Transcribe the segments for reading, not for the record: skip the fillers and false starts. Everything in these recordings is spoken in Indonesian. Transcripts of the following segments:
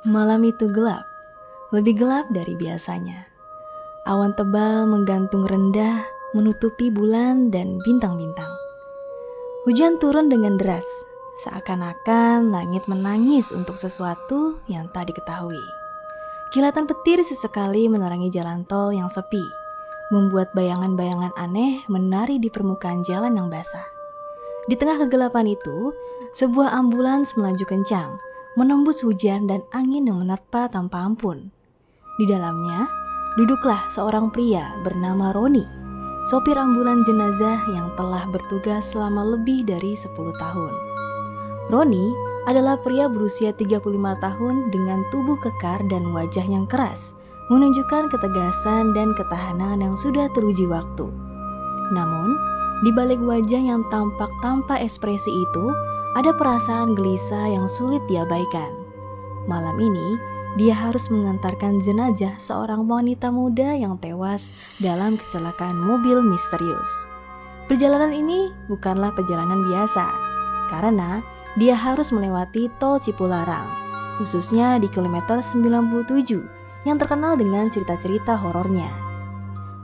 Malam itu gelap, lebih gelap dari biasanya. Awan tebal menggantung rendah, menutupi bulan dan bintang-bintang. Hujan turun dengan deras, seakan-akan langit menangis untuk sesuatu yang tak diketahui. Kilatan petir sesekali menerangi jalan tol yang sepi, membuat bayangan-bayangan aneh menari di permukaan jalan yang basah. Di tengah kegelapan itu, sebuah ambulans melaju kencang, menembus hujan dan angin yang menerpa tanpa ampun. Di dalamnya, duduklah seorang pria bernama Roni, sopir ambulan jenazah yang telah bertugas selama lebih dari 10 tahun. Roni adalah pria berusia 35 tahun dengan tubuh kekar dan wajah yang keras, menunjukkan ketegasan dan ketahanan yang sudah teruji waktu. Namun, di balik wajah yang tampak tanpa ekspresi itu, ada perasaan gelisah yang sulit diabaikan. Malam ini, dia harus mengantarkan jenazah seorang wanita muda yang tewas dalam kecelakaan mobil misterius. Perjalanan ini bukanlah perjalanan biasa, karena dia harus melewati tol Cipularang, khususnya di kilometer 97 yang terkenal dengan cerita-cerita horornya.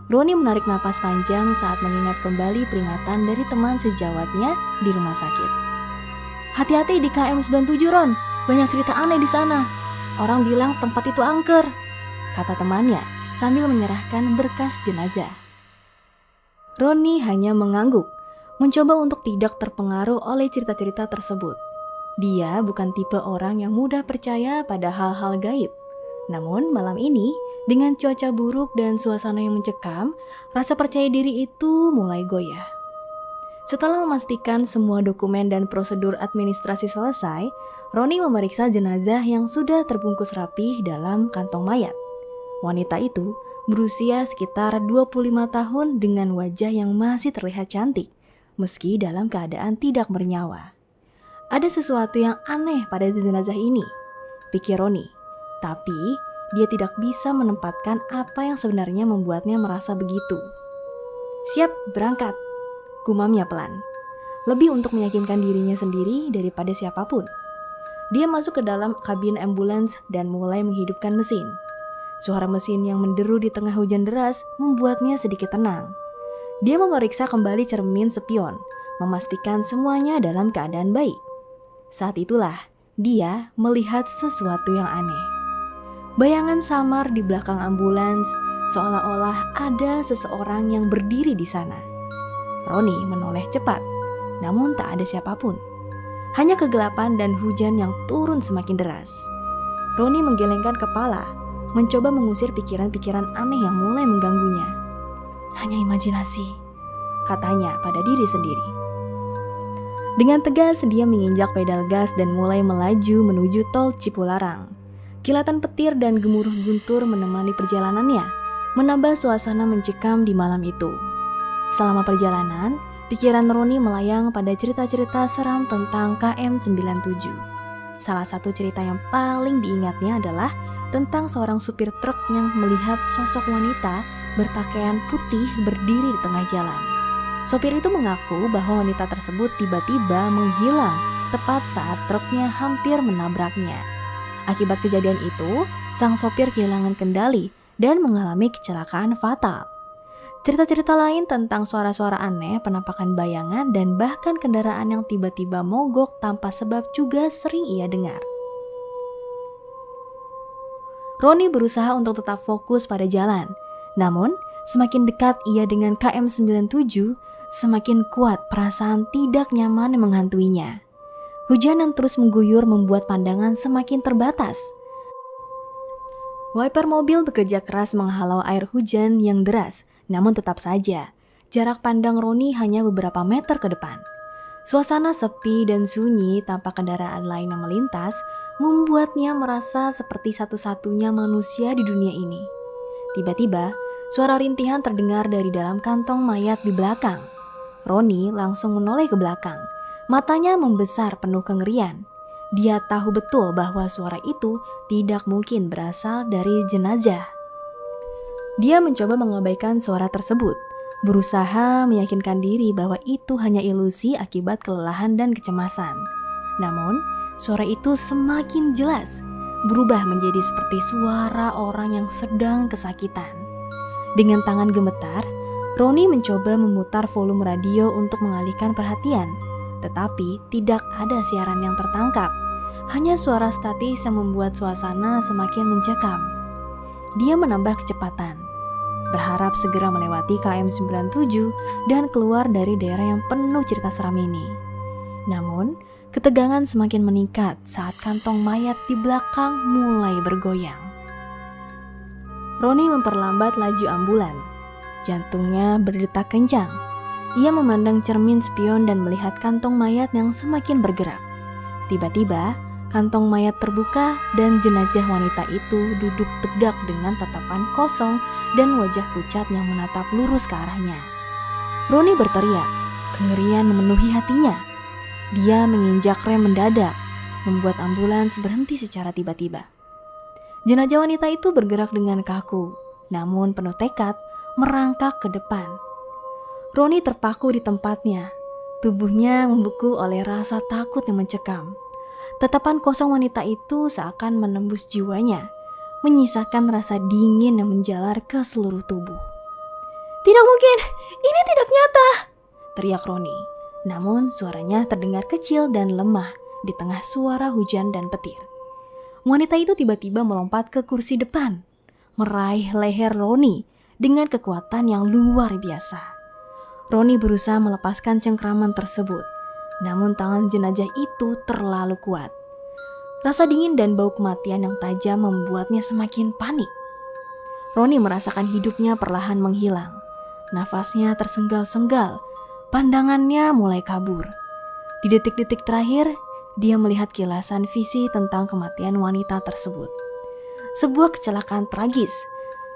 Roni menarik napas panjang saat mengingat kembali peringatan dari teman sejawatnya di rumah sakit. "Hati-hati di KM 97, Ron. Banyak cerita aneh di sana. Orang bilang tempat itu angker," kata temannya sambil menyerahkan berkas jenazah. Roni hanya mengangguk, mencoba untuk tidak terpengaruh oleh cerita-cerita tersebut. Dia bukan tipe orang yang mudah percaya pada hal-hal gaib. Namun malam ini, dengan cuaca buruk dan suasana yang mencekam, rasa percaya diri itu mulai goyah. Setelah memastikan semua dokumen dan prosedur administrasi selesai, Roni memeriksa jenazah yang sudah terbungkus rapih dalam kantong mayat. Wanita itu berusia sekitar 25 tahun dengan wajah yang masih terlihat cantik, meski dalam keadaan tidak bernyawa. Ada sesuatu yang aneh pada jenazah ini, pikir Roni, tapi dia tidak bisa menempatkan apa yang sebenarnya membuatnya merasa begitu. "Siap, berangkat," gumamnya pelan, lebih untuk meyakinkan dirinya sendiri daripada siapapun. Dia masuk ke dalam kabin ambulans dan mulai menghidupkan mesin. Suara mesin yang menderu di tengah hujan deras membuatnya sedikit tenang. Dia memeriksa kembali cermin spion, memastikan semuanya dalam keadaan baik. Saat itulah dia melihat sesuatu yang aneh. Bayangan samar di belakang ambulans, seolah-olah ada seseorang yang berdiri di sana. Roni menoleh cepat, namun tak ada siapapun. Hanya kegelapan dan hujan yang turun semakin deras. Roni menggelengkan kepala, mencoba mengusir pikiran-pikiran aneh yang mulai mengganggunya. "Hanya imajinasi," katanya pada diri sendiri. Dengan tegas dia menginjak pedal gas dan mulai melaju menuju tol Cipularang. Kilatan petir dan gemuruh guntur menemani perjalanannya, menambah suasana mencekam di malam itu. Selama perjalanan, pikiran Roni melayang pada cerita-cerita seram tentang KM 97. Salah satu cerita yang paling diingatnya adalah tentang seorang supir truk yang melihat sosok wanita berpakaian putih berdiri di tengah jalan. Sopir itu mengaku bahwa wanita tersebut tiba-tiba menghilang tepat saat truknya hampir menabraknya. Akibat kejadian itu, sang sopir kehilangan kendali dan mengalami kecelakaan fatal. Cerita-cerita lain tentang suara-suara aneh, penampakan bayangan, dan bahkan kendaraan yang tiba-tiba mogok tanpa sebab juga sering ia dengar. Roni berusaha untuk tetap fokus pada jalan. Namun, semakin dekat ia dengan KM 97, semakin kuat perasaan tidak nyaman yang menghantuinya. Hujan yang terus mengguyur membuat pandangan semakin terbatas. Wiper mobil bekerja keras menghalau air hujan yang deras, namun tetap saja, jarak pandang Roni hanya beberapa meter ke depan. Suasana sepi dan sunyi tanpa kendaraan lain yang melintas, membuatnya merasa seperti satu-satunya manusia di dunia ini. Tiba-tiba, suara rintihan terdengar dari dalam kantong mayat di belakang. Roni langsung menoleh ke belakang, matanya membesar penuh kengerian. Dia tahu betul bahwa suara itu tidak mungkin berasal dari jenazah. Dia mencoba mengabaikan suara tersebut, berusaha meyakinkan diri bahwa itu hanya ilusi akibat kelelahan dan kecemasan. Namun, suara itu semakin jelas, berubah menjadi seperti suara orang yang sedang kesakitan. Dengan tangan gemetar, Roni mencoba memutar volume radio untuk mengalihkan perhatian, tetapi tidak ada siaran yang tertangkap. Hanya suara statis yang membuat suasana semakin mencekam. Dia menambah kecepatan, berharap segera melewati KM 97 dan keluar dari daerah yang penuh cerita seram ini. Namun, ketegangan semakin meningkat saat kantong mayat di belakang mulai bergoyang. Roni memperlambat laju ambulan. Jantungnya berdetak kencang. Ia memandang cermin spion dan melihat kantong mayat yang semakin bergerak. Tiba-tiba, kantong mayat terbuka dan jenazah wanita itu duduk tegak dengan tatapan kosong dan wajah pucat yang menatap lurus ke arahnya. Roni berteriak, kengerian memenuhi hatinya. Dia menginjak rem mendadak, membuat ambulans berhenti secara tiba-tiba. Jenazah wanita itu bergerak dengan kaku, namun penuh tekad merangkak ke depan. Roni terpaku di tempatnya, tubuhnya membeku oleh rasa takut yang mencekam. Tatapan kosong wanita itu seakan menembus jiwanya, menyisakan rasa dingin yang menjalar ke seluruh tubuh. "Tidak mungkin, ini tidak nyata!" teriak Roni. Namun suaranya terdengar kecil dan lemah di tengah suara hujan dan petir. Wanita itu tiba-tiba melompat ke kursi depan, meraih leher Roni dengan kekuatan yang luar biasa. Roni berusaha melepaskan cengkraman tersebut, namun tangan jenazah itu terlalu kuat. Rasa dingin dan bau kematian yang tajam membuatnya semakin panik. Roni merasakan hidupnya perlahan menghilang. Nafasnya tersenggal-senggal, pandangannya mulai kabur. Di detik-detik terakhir, dia melihat kilasan visi tentang kematian wanita tersebut. Sebuah kecelakaan tragis,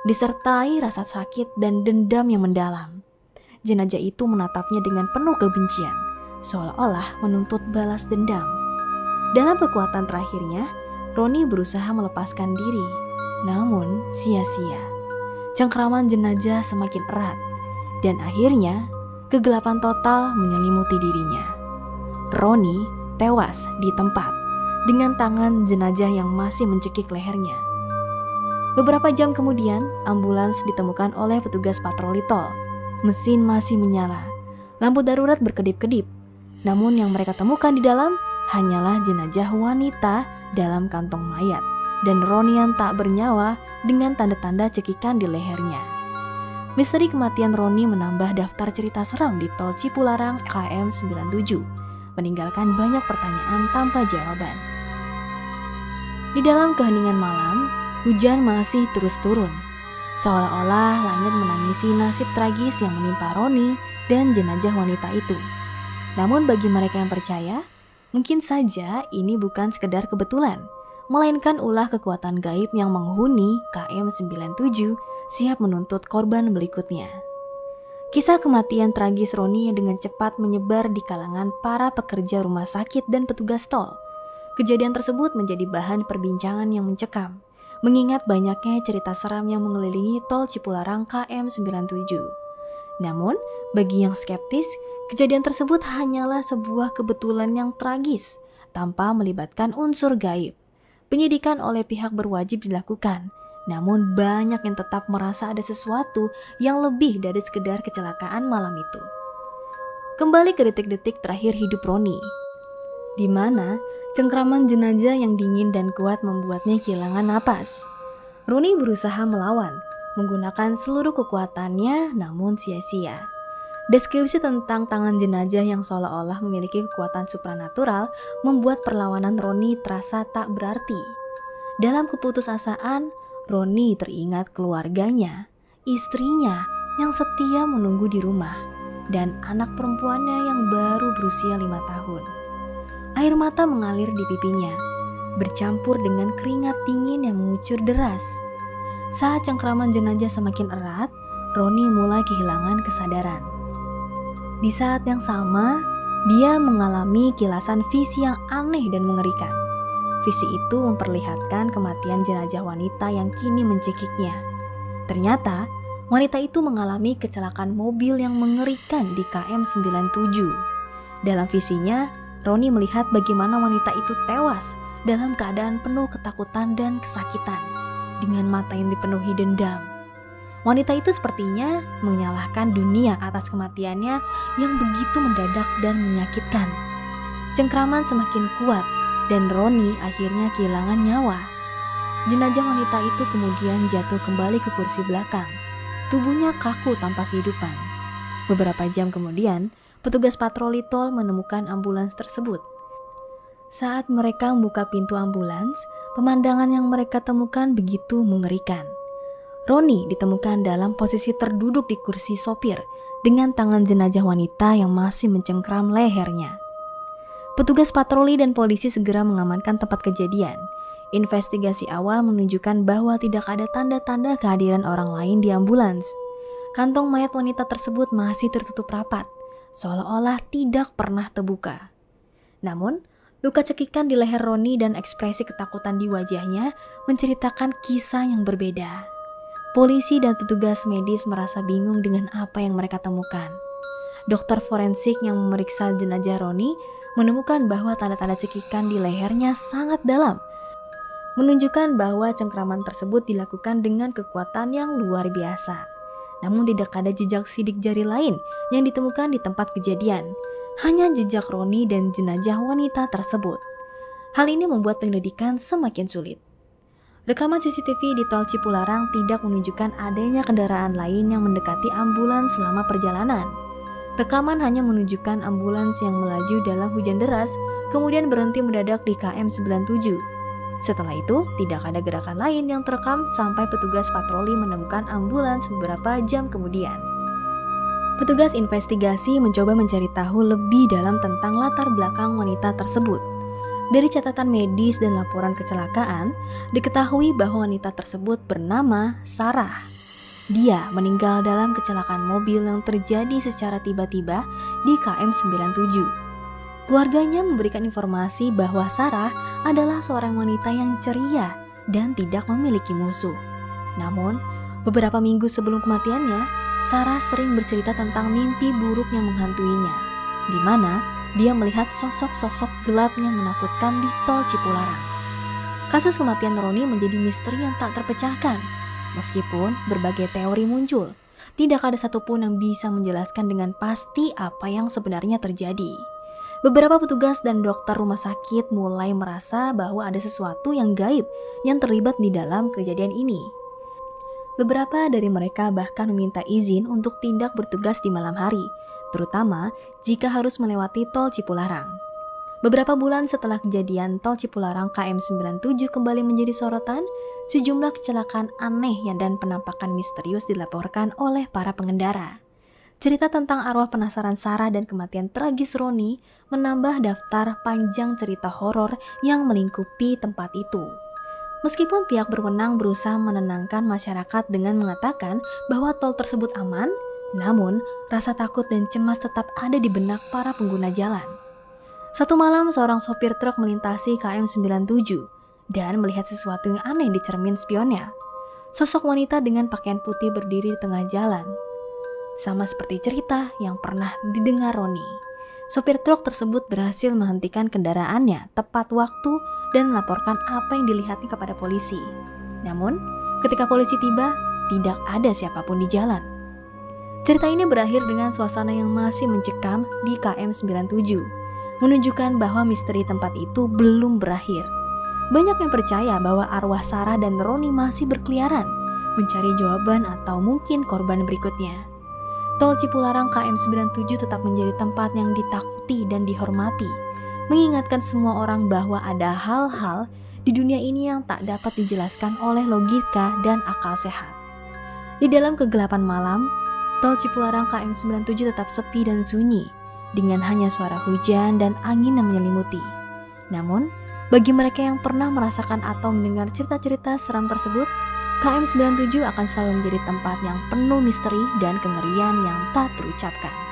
disertai rasa sakit dan dendam yang mendalam. Jenazah itu menatapnya dengan penuh kebencian, seolah-olah menuntut balas dendam. Dalam kekuatan terakhirnya, Roni berusaha melepaskan diri, namun sia-sia. Cengkraman jenazah semakin erat, dan akhirnya kegelapan total menyelimuti dirinya. Roni tewas di tempat dengan tangan jenazah yang masih mencekik lehernya. Beberapa jam kemudian, ambulans ditemukan oleh petugas patroli tol. Mesin masih menyala, lampu darurat berkedip-kedip. Namun yang mereka temukan di dalam hanyalah jenazah wanita dalam kantong mayat dan Roni yang tak bernyawa dengan tanda-tanda cekikan di lehernya. Misteri kematian Roni menambah daftar cerita seram di tol Cipularang KM 97, meninggalkan banyak pertanyaan tanpa jawaban. Di dalam keheningan malam, hujan masih terus turun. Seolah-olah langit menangisi nasib tragis yang menimpa Roni dan jenazah wanita itu. Namun bagi mereka yang percaya, mungkin saja ini bukan sekedar kebetulan, melainkan ulah kekuatan gaib yang menghuni KM 97 siap menuntut korban berikutnya. Kisah kematian tragis Roni yang dengan cepat menyebar di kalangan para pekerja rumah sakit dan petugas tol. Kejadian tersebut menjadi bahan perbincangan yang mencekam, mengingat banyaknya cerita seram yang mengelilingi tol Cipularang KM 97. Namun, bagi yang skeptis, kejadian tersebut hanyalah sebuah kebetulan yang tragis, tanpa melibatkan unsur gaib. Penyidikan oleh pihak berwajib dilakukan, namun banyak yang tetap merasa ada sesuatu yang lebih dari sekedar kecelakaan malam itu. Kembali ke detik-detik terakhir hidup Roni, di mana cengkraman jenazah yang dingin dan kuat membuatnya kehilangan napas. Roni berusaha melawan, menggunakan seluruh kekuatannya namun sia-sia. Deskripsi tentang tangan jenazah yang seolah-olah memiliki kekuatan supranatural membuat perlawanan Roni terasa tak berarti. Dalam keputusasaan, Roni teringat keluarganya, istrinya yang setia menunggu di rumah, dan anak perempuannya yang baru berusia 5 tahun. Air mata mengalir di pipinya, bercampur dengan keringat dingin yang mengucur deras. Saat cengkraman jenazah semakin erat, Roni mulai kehilangan kesadaran. Di saat yang sama, dia mengalami kilasan visi yang aneh dan mengerikan. Visi itu memperlihatkan kematian jenazah wanita yang kini mencekiknya. Ternyata, wanita itu mengalami kecelakaan mobil yang mengerikan di KM 97. Dalam visinya, Roni melihat bagaimana wanita itu tewas dalam keadaan penuh ketakutan dan kesakitan, dengan mata yang dipenuhi dendam. Wanita itu sepertinya menyalahkan dunia atas kematiannya yang begitu mendadak dan menyakitkan. Cengkraman semakin kuat dan Roni akhirnya kehilangan nyawa. Jenazah wanita itu kemudian jatuh kembali ke kursi belakang. Tubuhnya kaku tanpa kehidupan. Beberapa jam kemudian, petugas patroli tol menemukan ambulans tersebut. Saat mereka membuka pintu ambulans, pemandangan yang mereka temukan begitu mengerikan. Roni ditemukan dalam posisi terduduk di kursi sopir dengan tangan jenazah wanita yang masih mencengkram lehernya. Petugas patroli dan polisi segera mengamankan tempat kejadian. Investigasi awal menunjukkan bahwa tidak ada tanda-tanda kehadiran orang lain di ambulans. Kantong mayat wanita tersebut masih tertutup rapat, seolah-olah tidak pernah terbuka. Namun, luka cekikan di leher Roni dan ekspresi ketakutan di wajahnya menceritakan kisah yang berbeda. Polisi dan petugas medis merasa bingung dengan apa yang mereka temukan. Dokter forensik yang memeriksa jenazah Roni menemukan bahwa tanda-tanda cekikan di lehernya sangat dalam, menunjukkan bahwa cengkraman tersebut dilakukan dengan kekuatan yang luar biasa. Namun tidak ada jejak sidik jari lain yang ditemukan di tempat kejadian, hanya jejak Roni dan jenazah wanita tersebut. Hal ini membuat penyelidikan semakin sulit. Rekaman CCTV di tol Cipularang tidak menunjukkan adanya kendaraan lain yang mendekati ambulans selama perjalanan. Rekaman hanya menunjukkan ambulans yang melaju dalam hujan deras, kemudian berhenti mendadak di KM 97. Setelah itu, tidak ada gerakan lain yang terekam sampai petugas patroli menemukan ambulans beberapa jam kemudian. Petugas investigasi mencoba mencari tahu lebih dalam tentang latar belakang wanita tersebut. Dari catatan medis dan laporan kecelakaan, diketahui bahwa wanita tersebut bernama Sarah. Dia meninggal dalam kecelakaan mobil yang terjadi secara tiba-tiba di KM 97. Keluarganya memberikan informasi bahwa Sarah adalah seorang wanita yang ceria dan tidak memiliki musuh. Namun, beberapa minggu sebelum kematiannya, Sarah sering bercerita tentang mimpi buruk yang menghantuinya, di mana dia melihat sosok-sosok gelap yang menakutkan di tol Cipularang. Kasus kematian Roni menjadi misteri yang tak terpecahkan. Meskipun berbagai teori muncul, tidak ada satupun yang bisa menjelaskan dengan pasti apa yang sebenarnya terjadi. Beberapa petugas dan dokter rumah sakit mulai merasa bahwa ada sesuatu yang gaib yang terlibat di dalam kejadian ini. Beberapa dari mereka bahkan meminta izin untuk tindak bertugas di malam hari, terutama jika harus melewati tol Cipularang. Beberapa bulan setelah kejadian tol Cipularang KM 97 kembali menjadi sorotan, sejumlah kecelakaan aneh dan penampakan misterius dilaporkan oleh para pengendara. Cerita tentang arwah penasaran Sarah dan kematian tragis Roni menambah daftar panjang cerita horor yang melingkupi tempat itu. Meskipun pihak berwenang berusaha menenangkan masyarakat dengan mengatakan bahwa tol tersebut aman, namun rasa takut dan cemas tetap ada di benak para pengguna jalan. Satu malam seorang sopir truk melintasi KM 97 dan melihat sesuatu yang aneh di cermin spionnya. Sosok wanita dengan pakaian putih berdiri di tengah jalan. Sama seperti cerita yang pernah didengar Roni. Sopir truk tersebut berhasil menghentikan kendaraannya tepat waktu dan melaporkan apa yang dilihatnya kepada polisi. Namun, ketika polisi tiba, tidak ada siapapun di jalan. Cerita ini berakhir dengan suasana yang masih mencekam di KM 97, menunjukkan bahwa misteri tempat itu belum berakhir. Banyak yang percaya bahwa arwah Sarah dan Roni masih berkeliaran, mencari jawaban atau mungkin korban berikutnya. Tol Cipularang KM 97 tetap menjadi tempat yang ditakuti dan dihormati, mengingatkan semua orang bahwa ada hal-hal di dunia ini yang tak dapat dijelaskan oleh logika dan akal sehat. Di dalam kegelapan malam, Tol Cipularang KM 97 tetap sepi dan sunyi, dengan hanya suara hujan dan angin yang menyelimuti. Namun, bagi mereka yang pernah merasakan atau mendengar cerita-cerita seram tersebut, KM 97 akan selalu menjadi tempat yang penuh misteri dan kengerian yang tak terucapkan.